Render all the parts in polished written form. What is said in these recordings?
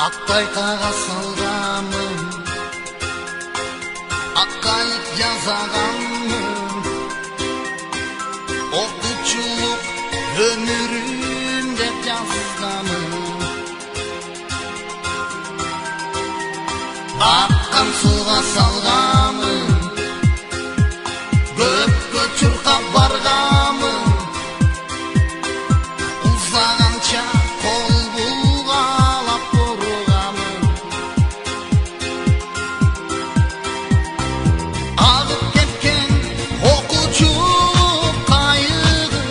Ақтай қағаз салғанмын, аққайық жазағанмын, оқытушылық өмірім деп жазғанмын. Аққан суға салғанмын, көпке чұрқап барғанмын, ұзағанша қол бұлғалап ұрғанмын. Ағып кеткен оқушы қайығы,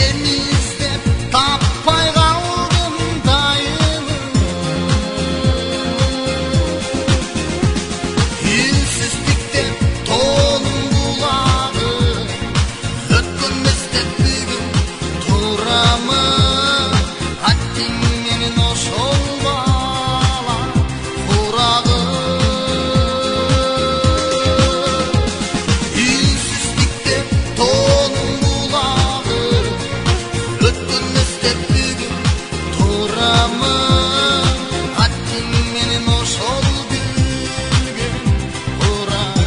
ені іздеп таппай қалдым дайыны. Үнсіздіктен тоным бұлағы, өткен іздеп бүгін тұрамын. Аттың менің ошол бала құрағы. Үнсіздіктен тоным бұлағы, өткен іздеп бүгін тұрамын. Аттың менің ошол гүлген құрағы.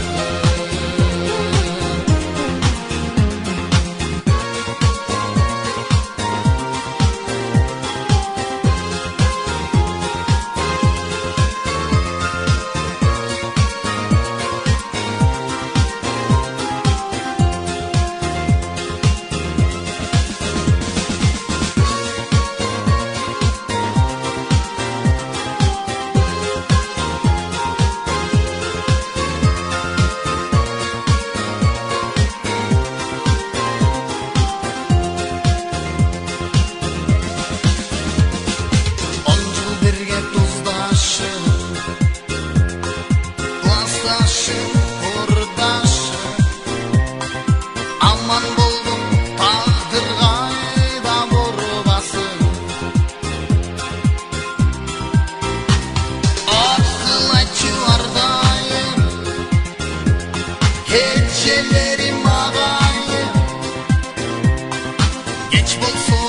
Он жыл бірге тұздашып, класташып, құрдашып, аман болдым тағдыр қайда бұрбасын. Ақыл айтшы ардайым, кешелерім ағайым, кеч болса